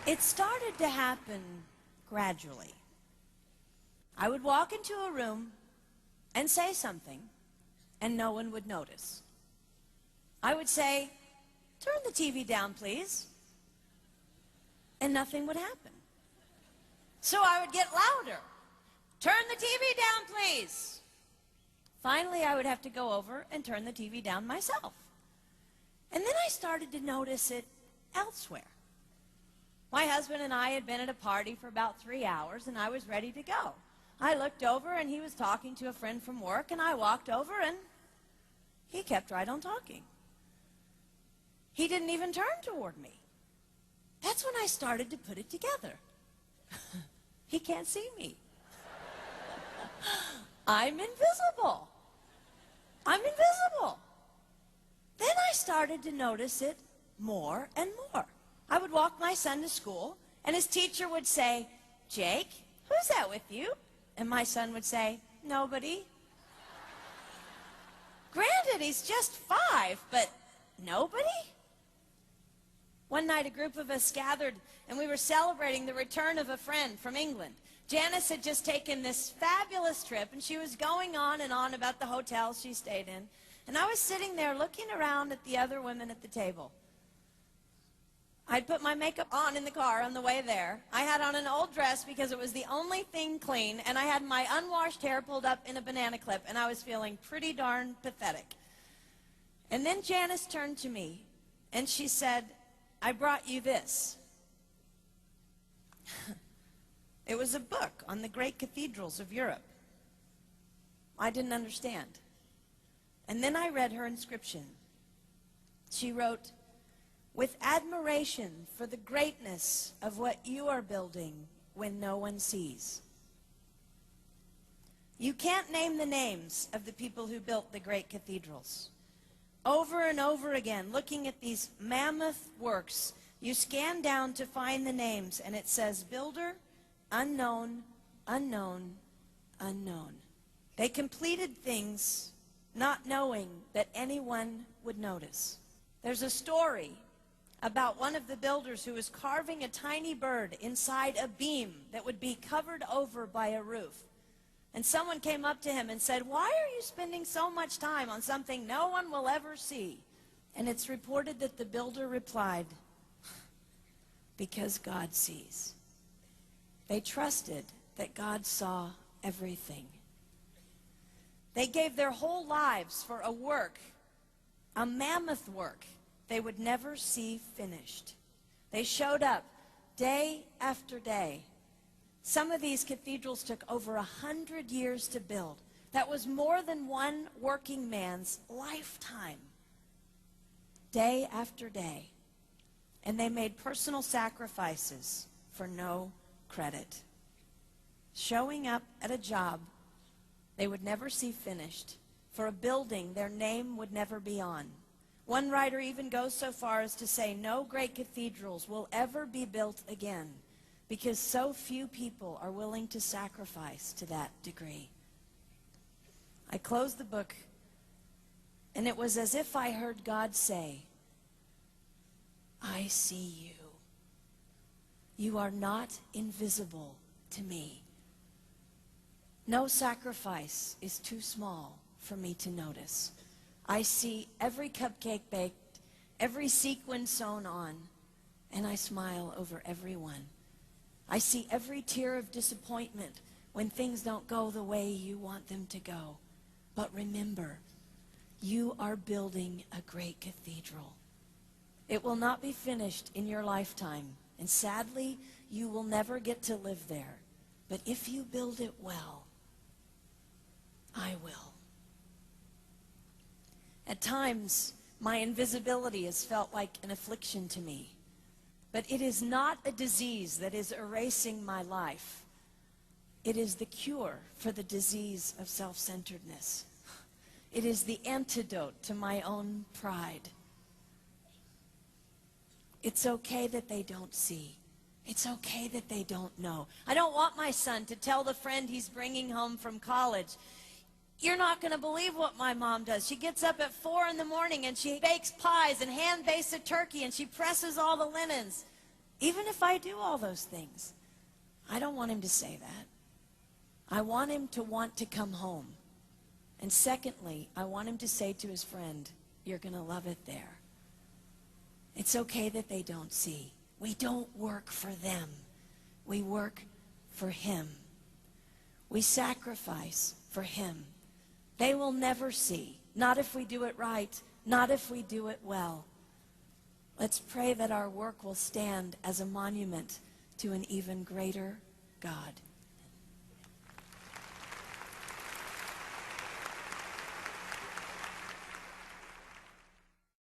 It started to happen gradually. I would walk into a room and say something, and no one would notice. I would say, "Turn the TV down, please," and nothing would happen. So I would get louder. "Turn the TV down, please." Finally, I would have to go over and turn the TV down myself. And then I started to notice it elsewhere. My husband and I had been at a party for about 3 hours, and I was ready to go. I looked over, and he was talking to a friend from work, and I walked over, and he kept right on talking. He didn't even turn toward me. That's when I started to put it together. He can't see me. I'm invisible. I'm invisible. Then I started to notice it more and more. I would walk my son to school, and his teacher would say, "Jake, who's that with you?" And my son would say, "Nobody." Granted, he's just 5, but nobody? One night, a group of us gathered, and we were celebrating the return of a friend from England. Janice had just taken this fabulous trip, and she was going on and on about the hotel she stayed in. And I was sitting there looking around at the other women at the table. I'd put my makeup on in the car on the way there. I had on an old dress because it was the only thing clean, and I had my unwashed hair pulled up in a banana clip, and I was feeling pretty darn pathetic. And then Janice turned to me, and she said, "I brought you this." It was a book on the great cathedrals of Europe. I didn't understand. And then I read her inscription. She wrote, "With admiration for the greatness of what you are building when no one sees." You can't name the names of the people who built the great cathedrals. Over and over again, looking at these mammoth works, you scan down to find the names, and it says, "Builder, unknown, unknown, unknown." They completed things not knowing that anyone would notice. There's a story about one of the builders who was carving a tiny bird inside a beam that would be covered over by a roof. And someone came up to him and said, "Why are you spending so much time on something no one will ever see?" And it's reported that the builder replied, "Because God sees." They trusted that God saw everything. They gave their whole lives for a work, a mammoth work, they would never see finished. They showed up day after day. Some of these cathedrals took over 100 years to build. That was more than one working man's lifetime. Day after day. And they made personal sacrifices for no credit. Showing up at a job they would never see finished, for a building their name would never be on. One writer even goes so far as to say no great cathedrals will ever be built again because so few people are willing to sacrifice to that degree. I closed the book, and it was as if I heard God say, "I see you. You are not invisible to me. No sacrifice is too small for me to notice. I see every cupcake baked, every sequin sewn on, and I smile over everyone. I see every tear of disappointment when things don't go the way you want them to go. But remember, you are building a great cathedral. It will not be finished in your lifetime, and sadly, you will never get to live there. But if you build it well, I will." At times, my invisibility has felt like an affliction to me. But it is not a disease that is erasing my life. It is the cure for the disease of self-centeredness. It is the antidote to my own pride. It's okay that they don't see. It's okay that they don't know. I don't want my son to tell the friend he's bringing home from college, "You're not going to believe what my mom does. She gets up at 4 in the morning and she bakes pies and hand bastes a turkey and she presses all the linens." Even if I do all those things, I don't want him to say that. I want him to want to come home. And secondly, I want him to say to his friend, you're going to love it there. It's okay that they don't see. We don't work for them. We work for him. We sacrifice for him. They will never see. Not if we do it right. Not if we do it well. Let's pray that our work will stand as a monument to an even greater God.